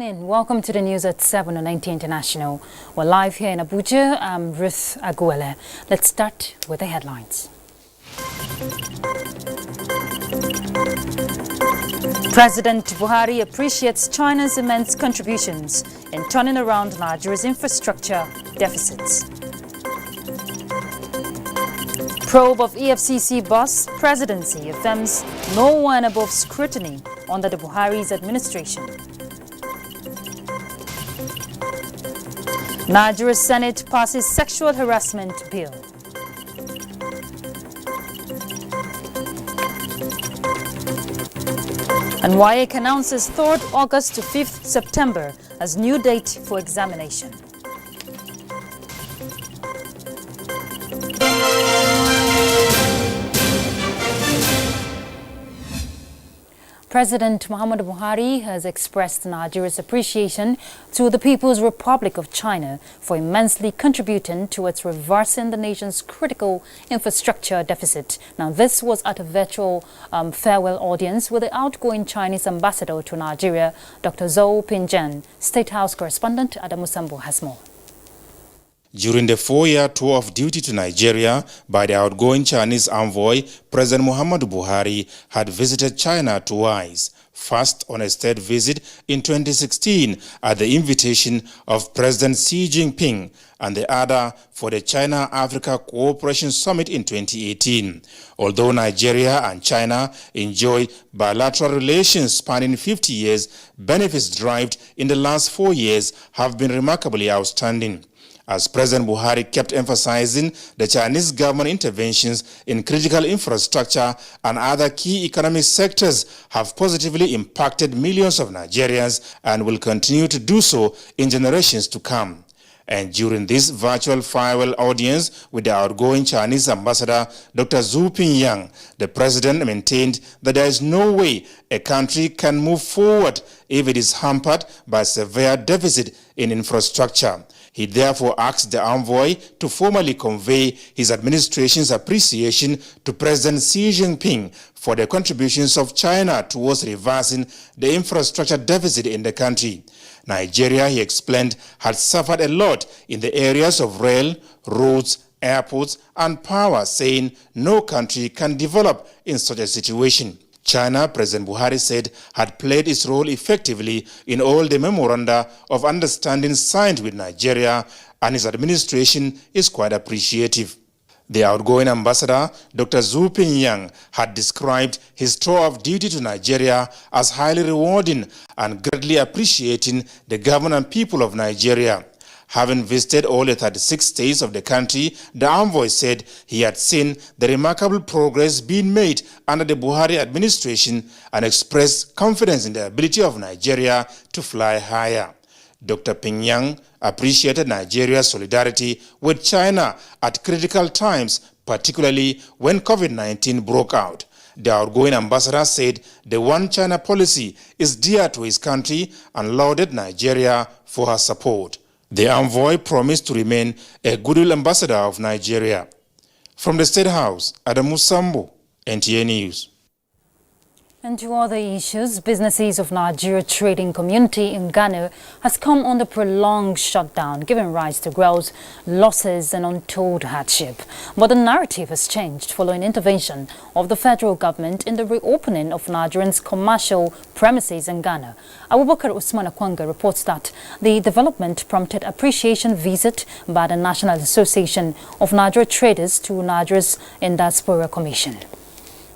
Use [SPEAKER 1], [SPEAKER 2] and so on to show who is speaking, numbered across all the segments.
[SPEAKER 1] evening. Welcome to the news at 7 on NTA International. We're live here in Abuja. I'm Ruth Aguele. Let's start with the headlines. President Buhari appreciates China's immense contributions in turning around Nigeria's infrastructure deficits. Probe of EFCC boss presidency affirms no one above scrutiny under the Buhari's administration. Nigeria's Senate passes sexual harassment bill. And WAEC announces 3rd August to 5th September as new date for examination. President Muhammadu Buhari has expressed Nigeria's appreciation to the People's Republic of China for immensely contributing towards reversing the nation's critical infrastructure deficit. Now, this was at a virtual farewell audience with the outgoing Chinese ambassador to Nigeria, Dr. Zhou Pingyang. State House correspondent Adamu Sambo has more.
[SPEAKER 2] During the 4-year tour of duty to Nigeria by the outgoing Chinese envoy, President Muhammadu Buhari had visited China twice. First on a state visit in 2016 at the invitation of President Xi Jinping, and the other for the China-Africa Cooperation Summit in 2018. Although Nigeria and China enjoy bilateral relations spanning 50 years, benefits derived in the last 4 years have been remarkably outstanding. As President Buhari kept emphasizing, the Chinese government interventions in critical infrastructure and other key economic sectors have positively impacted millions of Nigerians and will continue to do so in generations to come. And during this virtual farewell audience with the outgoing Chinese ambassador, Dr. Zhou Pingyang, the president maintained that there is no way a country can move forward if it is hampered by severe deficit in infrastructure. He therefore asked the envoy to formally convey his administration's appreciation to President Xi Jinping for the contributions of China towards reversing the infrastructure deficit in the country. Nigeria, he explained, had suffered a lot in the areas of rail, roads, airports, and power, saying no country can develop in such a situation. China, President Buhari said, had played its role effectively in all the memoranda of understanding signed with Nigeria, and his administration is quite appreciative. The outgoing ambassador, Dr. Zhou Pingyang, had described his tour of duty to Nigeria as highly rewarding and greatly appreciating the government and people of Nigeria. Having visited all the 36 states of the country, the envoy said he had seen the remarkable progress being made under the Buhari administration and expressed confidence in the ability of Nigeria to fly higher. Dr. Pingyang appreciated Nigeria's solidarity with China at critical times, particularly when COVID-19 broke out. The outgoing ambassador said the One China policy is dear to his country and lauded Nigeria for her support. The envoy promised to remain a goodwill ambassador of Nigeria. From the State House, Adamu Sambo, NTA News.
[SPEAKER 1] And to other issues, businesses of Nigeria trading community in Ghana has come under prolonged shutdown, giving rise to growth, losses and untold hardship. But the narrative has changed following intervention of the federal government in the reopening of Nigerians' commercial premises in Ghana. Abubakar Usman Akwanga reports that the development prompted appreciation visit by the National Association of Nigeria Traders to Nigeria's in Diaspora Commission.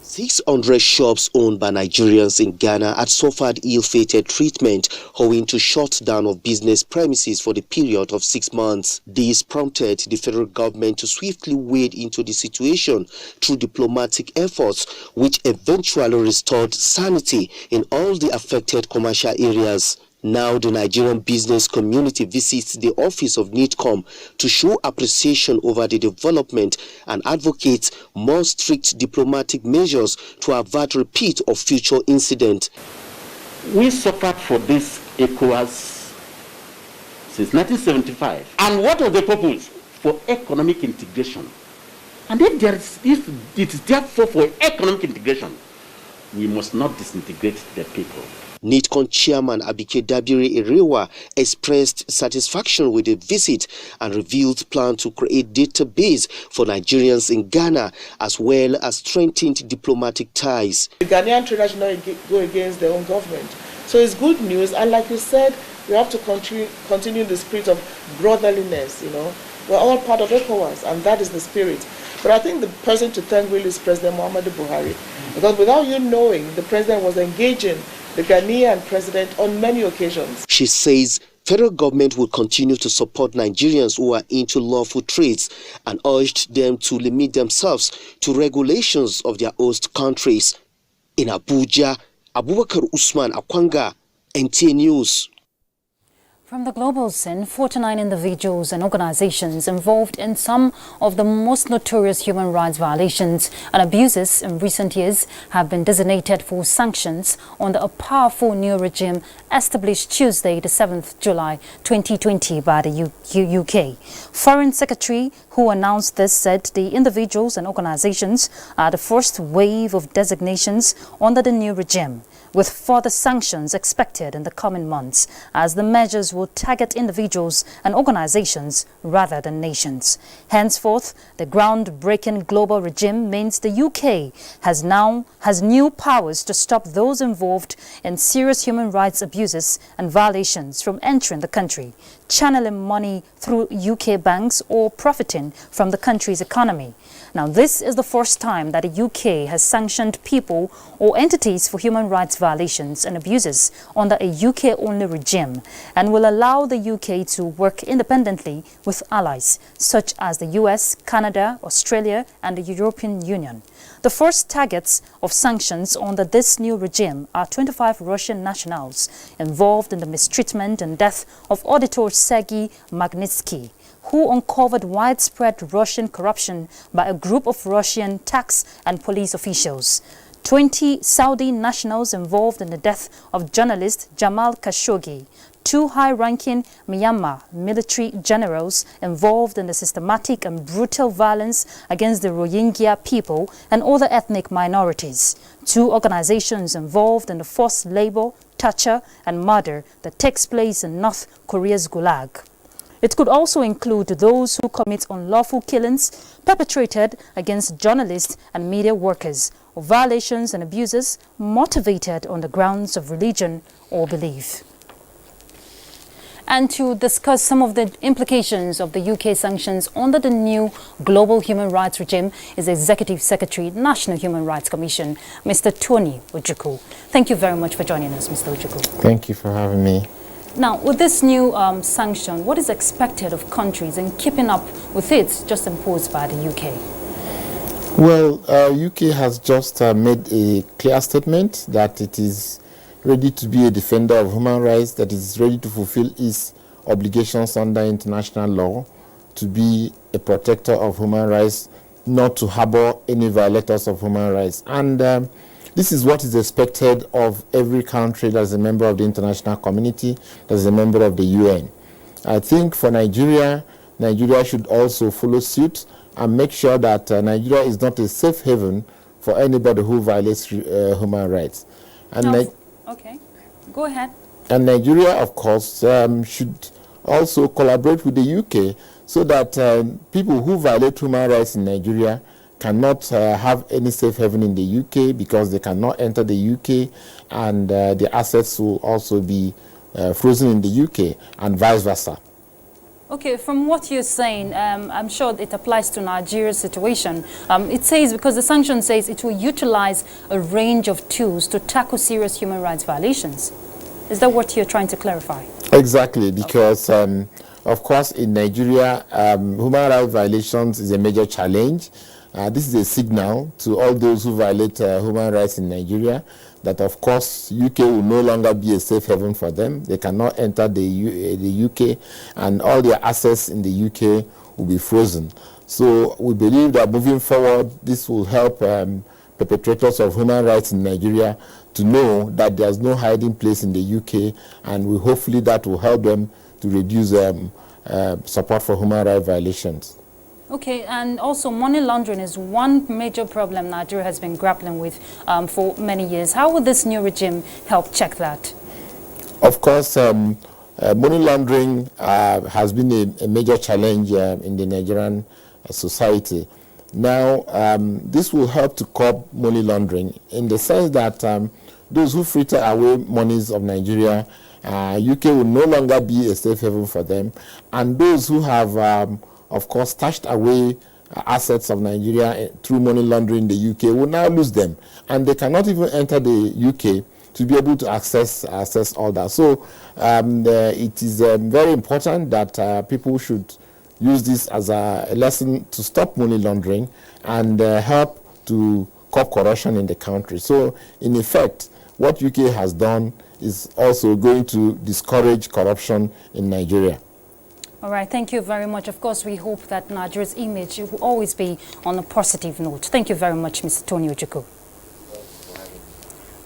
[SPEAKER 3] 600 shops owned by Nigerians in Ghana had suffered ill-fated treatment owing to shutdown of business premises for the period of 6 months. This prompted the federal government to swiftly wade into the situation through diplomatic efforts, which eventually restored sanity in all the affected commercial areas. Now the Nigerian business community visits the office of NITCOM to show appreciation over the development and advocates more strict diplomatic measures to avert repeat of future incident.
[SPEAKER 4] We suffered for this ECOWAS since 1975. And what was the purpose? For economic integration. And if it is therefore for economic integration, we must not disintegrate the people.
[SPEAKER 3] NITCON chairman Abike Dabiri Irewa expressed satisfaction with the visit and revealed plans to create database for Nigerians in Ghana as well as strengthened diplomatic ties.
[SPEAKER 5] The Ghanaian traders should not go against their own government. So it's good news, and like you said, we have to continue the spirit of brotherliness, We're all part of ECOWAS, and that is the spirit. But I think the person to thank really is President Muhammadu Buhari, because without you knowing, the president was engaging the Ghanaian president on many occasions.
[SPEAKER 3] She says federal government will continue to support Nigerians who are into lawful trades and urged them to limit themselves to regulations of their host countries. In Abuja, Abubakar Usman Akwanga, NTA News.
[SPEAKER 1] From the global scene, 49 individuals and organizations involved in some of the most notorious human rights violations and abuses in recent years have been designated for sanctions under a powerful new regime established Tuesday, the 7th July 2020 by the UK. Foreign Secretary who announced this said the individuals and organizations are the first wave of designations under the new regime, with further sanctions expected in the coming months as the measures will target individuals and organizations rather than nations. Henceforth, the groundbreaking global regime means the UK has new powers to stop those involved in serious human rights abuses and violations from entering the country, channeling money through UK banks or profiting from the country's economy. Now, this is the first time that the UK has sanctioned people or entities for human rights violations and abuses under a UK-only regime and will allow the UK to work independently with allies such as the US, Canada, Australia and the European Union. The first targets of sanctions under this new regime are 25 Russian nationals involved in the mistreatment and death of Auditor Sergei Magnitsky, who uncovered widespread Russian corruption by a group of Russian tax and police officials. 20 Saudi nationals involved in the death of journalist Jamal Khashoggi, 2 high-ranking Myanmar military generals involved in the systematic and brutal violence against the Rohingya people and other ethnic minorities, 2 organizations involved in the forced labor, torture and murder that takes place in North Korea's Gulag. It could also include those who commit unlawful killings perpetrated against journalists and media workers, or violations and abuses motivated on the grounds of religion or belief. And to discuss some of the implications of the UK sanctions under the new global human rights regime is Executive Secretary, National Human Rights Commission, Mr. Tony Ojukwu. Thank you very much for joining us, Mr. Ojukwu.
[SPEAKER 6] Thank you for having me.
[SPEAKER 1] Now, with this new sanction, what is expected of countries in keeping up with it just imposed by the UK?
[SPEAKER 6] Well, UK has just made a clear statement that it is ready to be a defender of human rights, that it is ready to fulfill its obligations under international law, to be a protector of human rights, not to harbor any violators of human rights. And this is what is expected of every country that is a member of the international community, that is a member of the UN. I think for Nigeria, Nigeria should also follow suit and make sure that Nigeria is not a safe haven for anybody who violates human rights. And
[SPEAKER 1] okay, go ahead.
[SPEAKER 6] And Nigeria, of course, should also collaborate with the UK so that people who violate human rights in Nigeria cannot have any safe haven in the UK because they cannot enter the UK, and the assets will also be frozen in the UK and vice versa.
[SPEAKER 1] Okay, from what you're saying, I'm sure it applies to Nigeria's situation. It says, because the sanction says it will utilize a range of tools to tackle serious human rights violations. Is that what you're trying to clarify? Exactly,
[SPEAKER 6] because of course in Nigeria, human rights violations is a major challenge. This is a signal to all those who violate human rights in Nigeria that, of course, UK will no longer be a safe haven for them. They cannot enter the UK, and all their assets in the UK will be frozen. So we believe that moving forward, this will help perpetrators of human rights in Nigeria to know that there's no hiding place in the UK, and hopefully that will help them to reduce support for human rights violations.
[SPEAKER 1] Okay, and also money laundering is one major problem Nigeria has been grappling with for many years. How will this new regime help check that?
[SPEAKER 6] Of course, money laundering has been a major challenge in the Nigerian society. Now, this will help to curb money laundering in the sense that those who fritter away monies of Nigeria, UK will no longer be a safe haven for them, and those who have, of course, stashed away assets of Nigeria through money laundering in the UK will now lose them, and they cannot even enter the UK to be able to access all that. So it is very important that people should use this as a lesson to stop money laundering and help to curb corruption in the country. So in effect, what UK has done is also going to discourage corruption in Nigeria.
[SPEAKER 1] All right, thank you very much. Of course, we hope that Nigeria's image will always be on a positive note. Thank you very much, Mr. Tony Ojukwu.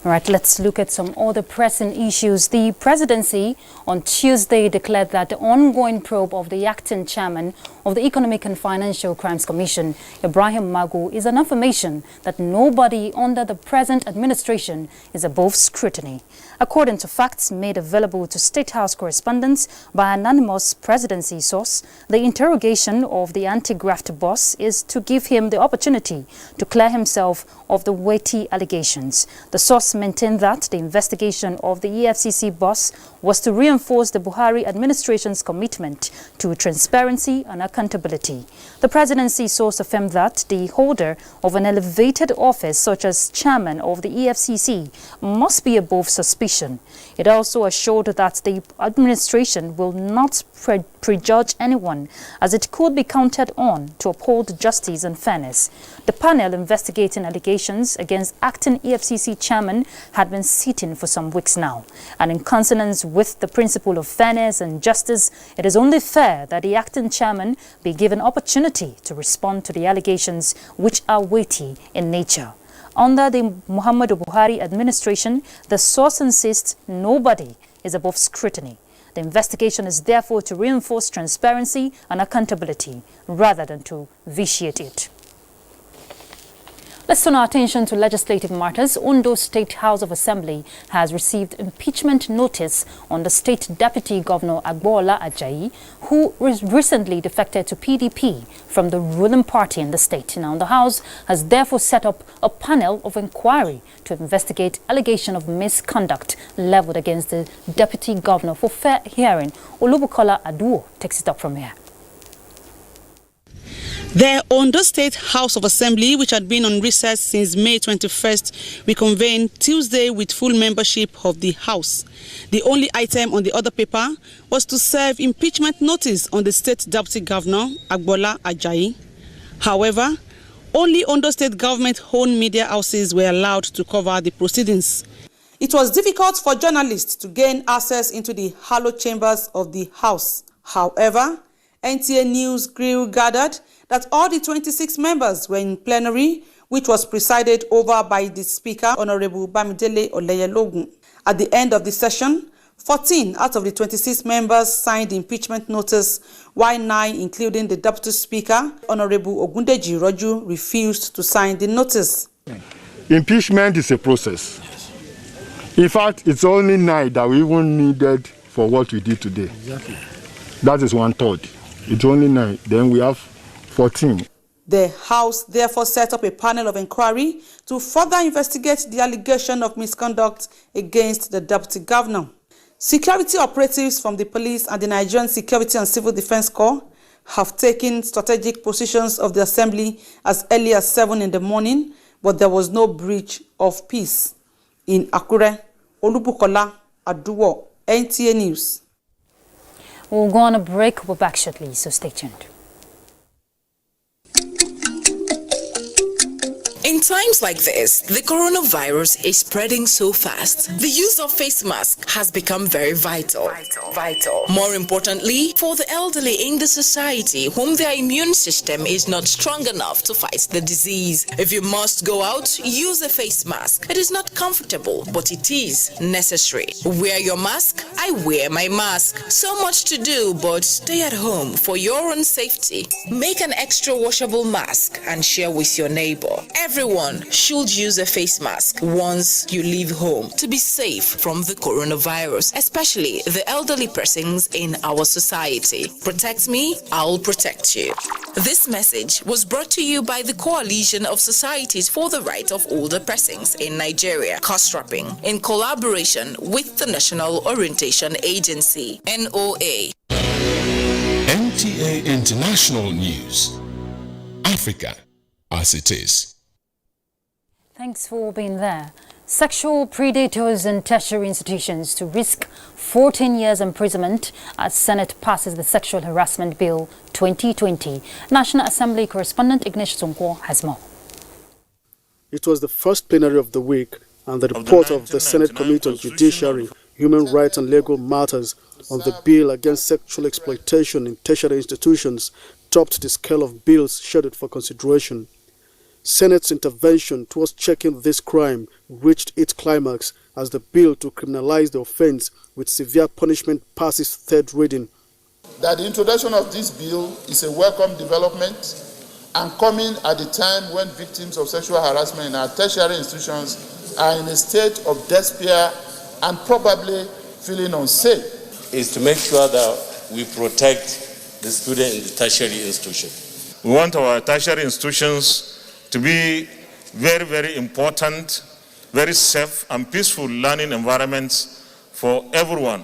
[SPEAKER 1] All right, let's look at some other pressing issues. The presidency on Tuesday declared that the ongoing probe of the acting chairman of the Economic and Financial Crimes Commission, Ibrahim Magu, is an affirmation that nobody under the present administration is above scrutiny. According to facts made available to State House correspondents by an anonymous presidency source, the interrogation of the anti-graft boss is to give him the opportunity to clear himself of the weighty allegations. The source maintained that the investigation of the EFCC boss was to reinforce the Buhari administration's commitment to transparency and accountability. The presidency source affirmed that the holder of an elevated office such as chairman of the EFCC must be above suspicion. It also assured that the administration will not prejudge anyone, as it could be counted on to uphold justice and fairness. The panel investigating allegations against acting EFCC chairman had been sitting for some weeks now, and in consonance with the principle of fairness and justice, it is only fair that the acting chairman be given opportunity to respond to the allegations which are weighty in nature. Under the Muhammadu Buhari administration, the source insists nobody is above scrutiny. The investigation is therefore to reinforce transparency and accountability rather than to vitiate it. Let's turn our attention to legislative matters. Ondo State House of Assembly has received impeachment notice on the State Deputy Governor Agbola Ajayi, who recently defected to PDP from the ruling party in the state. Now, the House has therefore set up a panel of inquiry to investigate allegation of misconduct leveled against the Deputy Governor for fair hearing. Olubukola Aduo takes it up from here.
[SPEAKER 7] The Ondo State House of Assembly, which had been on recess since May 21st, reconvened Tuesday with full membership of the House. The only item on the other paper was to serve impeachment notice on the State Deputy Governor, Agbola Ajayi. However, only Ondo State government-owned media houses were allowed to cover the proceedings. It was difficult for journalists to gain access into the hallowed chambers of the House. However, NTA News Grill gathered that all the 26 members were in plenary, which was presided over by the Speaker, Honorable Bamidele Oleyalogun. At the end of the session, 14 out of the 26 members signed the impeachment notice, while 9, including the Deputy Speaker, Honorable Ogundeji Roju, refused to sign the notice.
[SPEAKER 8] Impeachment is a process. In fact, it's only 9 that we even needed for what we did today. Exactly. That is 1/3. It's only 9. Then we have 14.
[SPEAKER 7] The House therefore set up a panel of inquiry to further investigate the allegation of misconduct against the Deputy Governor. Security operatives from the police and the Nigerian Security and Civil Defense Corps have taken strategic positions of the Assembly as early as 7 in the morning, but there was no breach of peace. In Akure, Olubukola Aduwo, NTA News.
[SPEAKER 1] We'll go on a break. We're back shortly, so stay tuned.
[SPEAKER 9] In times like this, the coronavirus is spreading so fast. The use of face masks has become very vital. More importantly, for the elderly in the society whom their immune system is not strong enough to fight the disease. If you must go out, use a face mask. It is not comfortable, but it is necessary. Wear your mask, I wear my mask. So much to do, but stay at home for your own safety. Make an extra washable mask and share with your neighbor. Everyone should use a face mask once you leave home to be safe from the coronavirus, especially the elderly persons in our society. Protect me, I'll protect you. This message was brought to you by the Coalition of Societies for the Right of Older Persons in Nigeria, COSRAPPing, in collaboration with the National Orientation Agency, NOA.
[SPEAKER 10] NTA International News. Africa as it is.
[SPEAKER 1] Thanks for being there. Sexual predators in tertiary institutions to risk 14 years imprisonment as Senate passes the Sexual Harassment Bill 2020. National Assembly correspondent Ignatius Onkwo has more.
[SPEAKER 11] It was the first plenary of the week, and the report of the Senate Committee on Judiciary, Human Rights and Legal Matters on the bill against sexual exploitation in tertiary institutions topped the scale of bills scheduled for consideration. Senate's intervention towards checking this crime reached its climax as the bill to criminalize the offense with severe punishment passes third reading.
[SPEAKER 12] That the introduction of this bill is a welcome development and coming at a time when victims of sexual harassment in our tertiary institutions are in a state of despair and probably feeling unsafe.
[SPEAKER 13] Is to make sure that we protect the student in the tertiary institution.
[SPEAKER 2] We want our tertiary institutions to be very, very important, very safe and peaceful learning environments for everyone.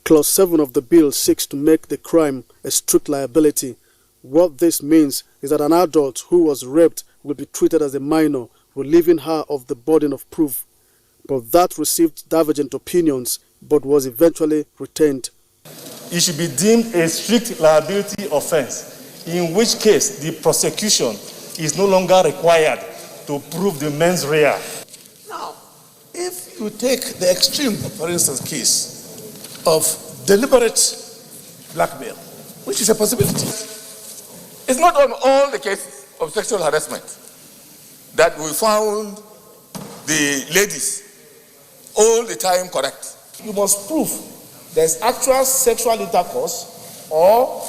[SPEAKER 11] Clause 7 of the bill seeks to make the crime a strict liability. What this means is that an adult who was raped will be treated as a minor, relieving her of the burden of proof. But that received divergent opinions, but was eventually retained.
[SPEAKER 14] It should be deemed a strict liability offense, in which case the prosecution is no longer required to prove the mens rea.
[SPEAKER 12] Now, if you take the extreme, for instance, case of deliberate blackmail, which is a possibility, it's not on all the cases of sexual harassment that we found the ladies all the time correct. You must prove there's actual sexual intercourse or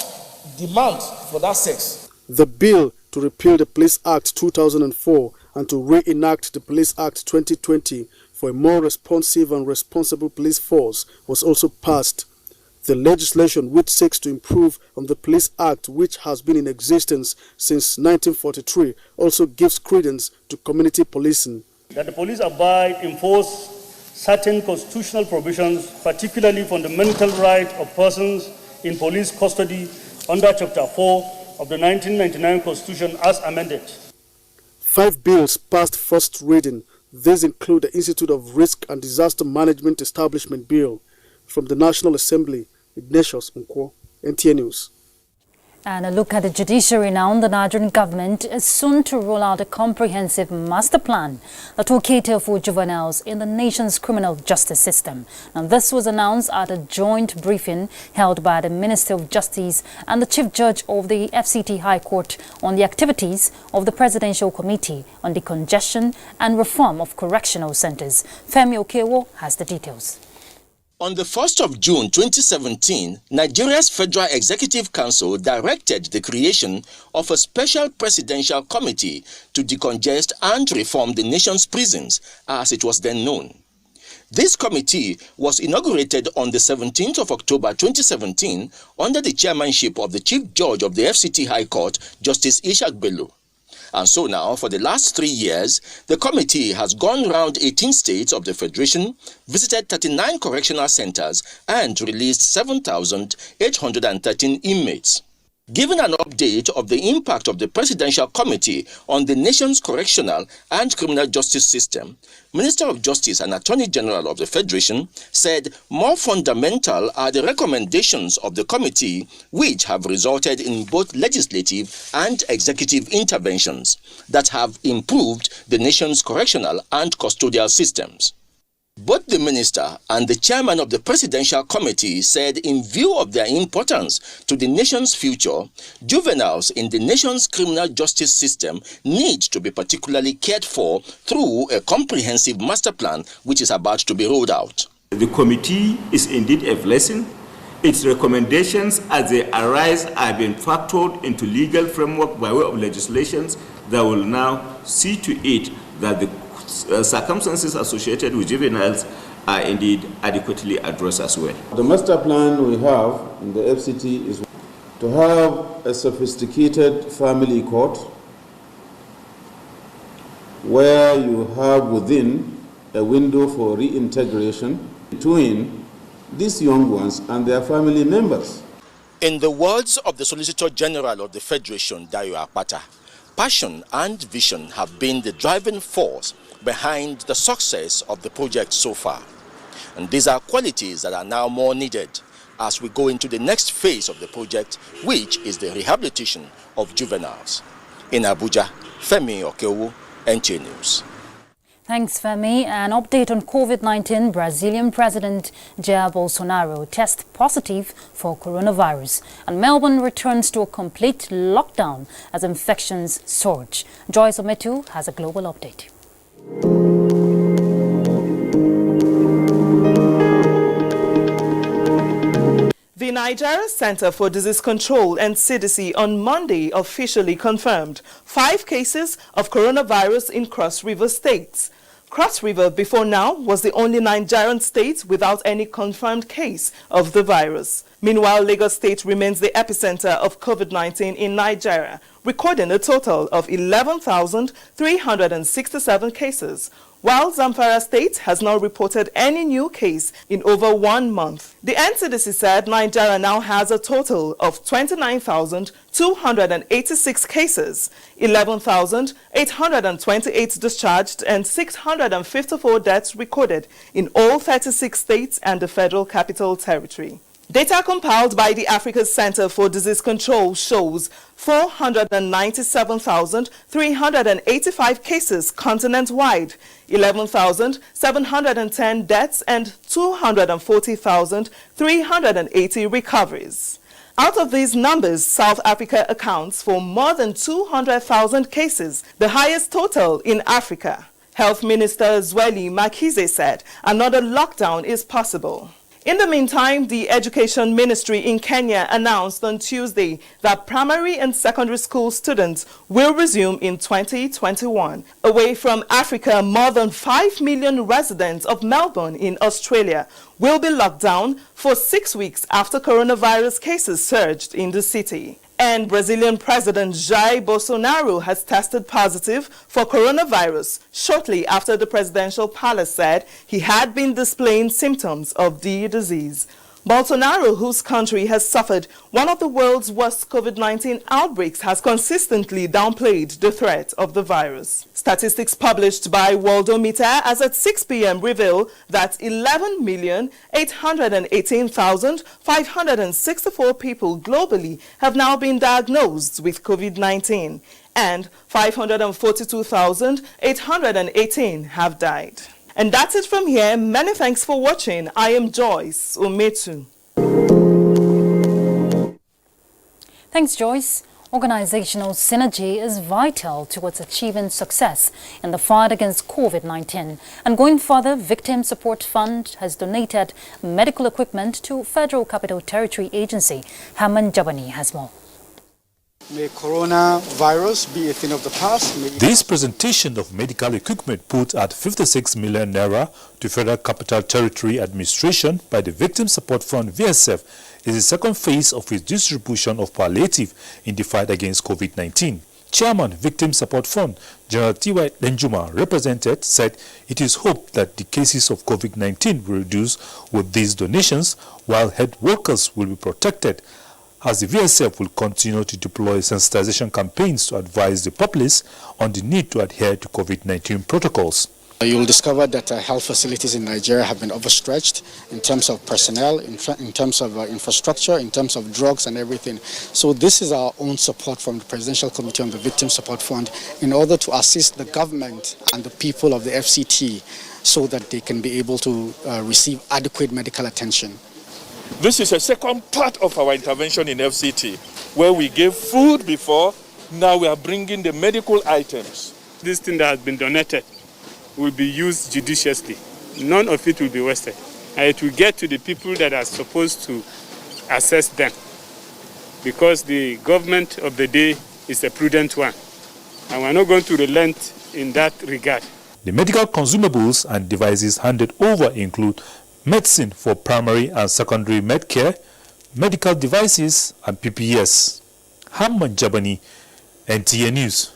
[SPEAKER 12] demand for that sex.
[SPEAKER 11] The bill to repeal the Police Act 2004 and to reenact the Police Act 2020 for a more responsive and responsible police force was also passed. The legislation, which seeks to improve on the Police Act, which has been in existence since 1943, also gives credence to community policing.
[SPEAKER 14] That the police abide, enforce certain constitutional provisions, particularly fundamental right of persons in police custody under Chapter 4 of the 1999 Constitution as amended.
[SPEAKER 11] 5 bills passed first reading. These include the Institute of Risk and Disaster Management Establishment Bill. From the National Assembly, Ignatius Onkwo, NTA News.
[SPEAKER 1] And a look at the judiciary now. The Nigerian government is soon to roll out a comprehensive master plan that will cater for juveniles in the nation's criminal justice system. Now, this was announced at a joint briefing held by the Minister of Justice and the Chief Judge of the FCT High Court on the activities of the Presidential Committee on Decongestion and Reform of Correctional Centers. Femi Okewo has the details.
[SPEAKER 15] On the 1st of June 2017, Nigeria's Federal Executive Council directed the creation of a special presidential committee to decongest and reform the nation's prisons, as it was then known. This committee was inaugurated on the 17th of October 2017 under the chairmanship of the Chief Judge of the FCT High Court, Justice Ishaq Bello. And so now, for the last 3 years, the committee has gone around 18 states of the Federation, visited 39 correctional centers, and released 7,813 inmates. Giving an update of the impact of the Presidential Committee on the nation's correctional and criminal justice system, Minister of Justice and Attorney General of the Federation said more fundamental are the recommendations of the committee, which have resulted in both legislative and executive interventions that have improved the nation's correctional and custodial systems. Both the minister and the chairman of the Presidential Committee said in view of their importance to the nation's future, juveniles in the nation's criminal justice system need to be particularly cared for through a comprehensive master plan which is about to be rolled out.
[SPEAKER 16] The committee is indeed a blessing. Its recommendations as they arise are being factored into legal framework by way of legislations that will now see to it that the circumstances associated with juveniles are indeed adequately addressed as well.
[SPEAKER 17] The master plan we have in the FCT is to have a sophisticated family court where you have within a window for reintegration between these young ones and their family members.
[SPEAKER 15] In the words of the Solicitor General of the Federation, Dayo Apata, passion and vision have been the driving force behind the success of the project so far. And these are qualities that are now more needed as we go into the next phase of the project, which is the rehabilitation of juveniles. In Abuja, Femi Okewu, NTA News.
[SPEAKER 1] Thanks, Femi. An update on COVID-19. Brazilian President Jair Bolsonaro tests positive for coronavirus. And Melbourne returns to a complete lockdown as infections surge. Joyce Ometu has a global update.
[SPEAKER 18] The Nigeria Center for Disease Control and CDC on Monday officially confirmed 5 cases of coronavirus in Cross River State. Cross River before now was the only Nigerian state without any confirmed case of the virus. Meanwhile, Lagos State remains the epicenter of COVID-19 in Nigeria, recording a total of 11,367 cases, while Zamfara State has not reported any new case in over 1 month. The NCDC said Nigeria now has a total of 29,286 cases, 11,828 discharged, and 654 deaths recorded in all 36 states and the Federal Capital Territory. Data compiled by the Africa Center for Disease Control shows 497,385 cases continent-wide, 11,710 deaths, and 240,380 recoveries. Out of these numbers, South Africa accounts for more than 200,000 cases, the highest total in Africa. Health Minister Zweli Makize said another lockdown is possible. In the meantime, the Education Ministry in Kenya announced on Tuesday that primary and secondary school students will resume in 2021. Away from Africa, more than 5 million residents of Melbourne in Australia will be locked down for 6 weeks after coronavirus cases surged in the city. And Brazilian President Jair Bolsonaro has tested positive for coronavirus shortly after the presidential palace said he had been displaying symptoms of the disease. Bolsonaro, whose country has suffered one of the world's worst COVID-19 outbreaks, has consistently downplayed the threat of the virus. Statistics published by Worldometer as at 6 p.m. reveal that 11,818,564 people globally have now been diagnosed with COVID-19 and 542,818 have died. And that's it from here. Many thanks for watching. I am Joyce Ometu.
[SPEAKER 1] Thanks, Joyce. Organizational synergy is vital towards achieving success in the fight against COVID-19. And going further, Victim Support Fund has donated medical equipment to Federal Capital Territory Agency. Haman Jabani has more.
[SPEAKER 19] May coronavirus be a thing of the past.
[SPEAKER 20] This presentation of medical equipment put at 56 million naira to Federal Capital Territory Administration by the Victim Support Fund VSF is the second phase of its distribution of palliative in the fight against COVID-19. Chairman, Victim Support Fund, General T.Y. Denjuma, represented, said it is hoped that the cases of COVID-19 will reduce with these donations, while health workers will be protected as the VSF will continue to deploy sensitization campaigns to advise the populace on the need to adhere to COVID-19 protocols.
[SPEAKER 19] You will discover that health facilities in Nigeria have been overstretched in terms of personnel, in terms of infrastructure, in terms of drugs and everything. So this is our own support from the Presidential Committee on the Victim Support Fund in order to assist the government and the people of the FCT so that they can be able to receive adequate medical attention.
[SPEAKER 21] This is a second part of our intervention in FCT, where we gave food before, now we are bringing the medical items.
[SPEAKER 22] This thing that has been donated will be used judiciously. None of it will be wasted. And it will get to the people that are supposed to assess them. Because the government of the day is a prudent one. And we're not going to relent in that regard.
[SPEAKER 20] The medical consumables and devices handed over include medicine for primary and secondary medcare, medical devices and PPEs. Hamman Jabani, NTA News.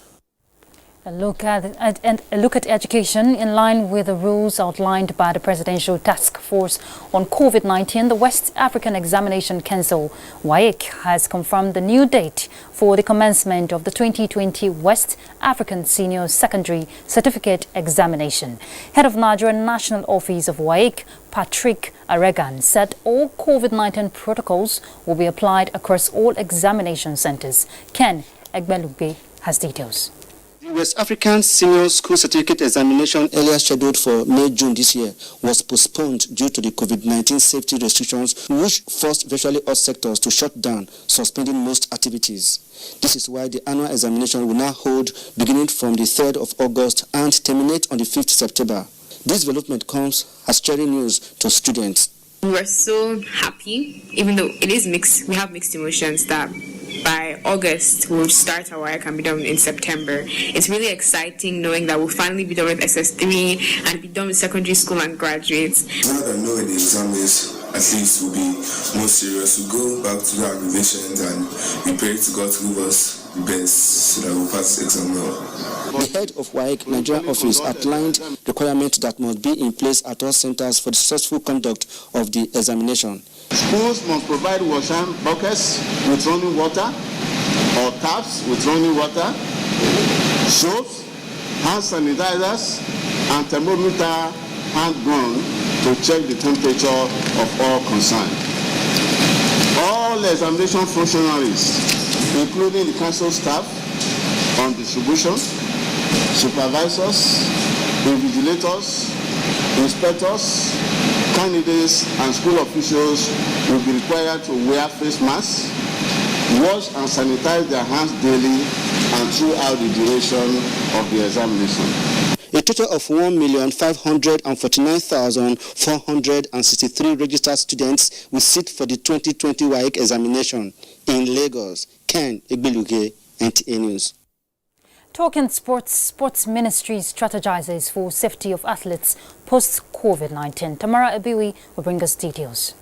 [SPEAKER 1] A look at education. In line with the rules outlined by the Presidential Task Force on COVID-19, the West African Examination Council, WAEC, has confirmed the new date for the commencement of the 2020 West African Senior Secondary Certificate Examination. Head of Nigerian National Office of WAEC, Patrick Aregan, said all COVID-19 protocols will be applied across all examination centers. Ken Egbelugbe has details.
[SPEAKER 23] The West African Senior School Certificate Examination, earlier scheduled for May-June this year, was postponed due to the COVID-19 safety restrictions, which forced virtually all sectors to shut down, suspending most activities. This is why the annual examination will now hold beginning from the 3rd of August and terminate on the 5th September. This development comes as cheering news to students.
[SPEAKER 24] We're so happy, even though it is mixed, we have mixed emotions that by August we'll start our work and be done in September. It's really exciting knowing that we'll finally be done with SS3 and be done with secondary school and graduates.
[SPEAKER 25] Now that knowing the exam is at least will be more serious, we'll go back to the revisions and we pray to God to give us the best so that we'll pass the exam well.
[SPEAKER 23] The head of WAEC Nigerian office outlined requirements that must be in place at all centers for the successful conduct of the examination.
[SPEAKER 17] Schools must provide water buckets with running water or taps with running water, soaps, hand sanitizers, and thermometer hand-grown to check the temperature of all concerned. All examination functionaries, including the council staff on distribution, supervisors, invigilators, inspectors, candidates and school officials will be required to wear face masks, wash and sanitize their hands daily and throughout the duration of the examination.
[SPEAKER 23] A total of 1,549,463 registered students will sit for the 2020 WAEC examination in Lagos. Ken Egbeluge, NTA News.
[SPEAKER 1] Talking sports ministry strategizes for safety of athletes post-COVID-19. Tamara Abiwi will bring us details.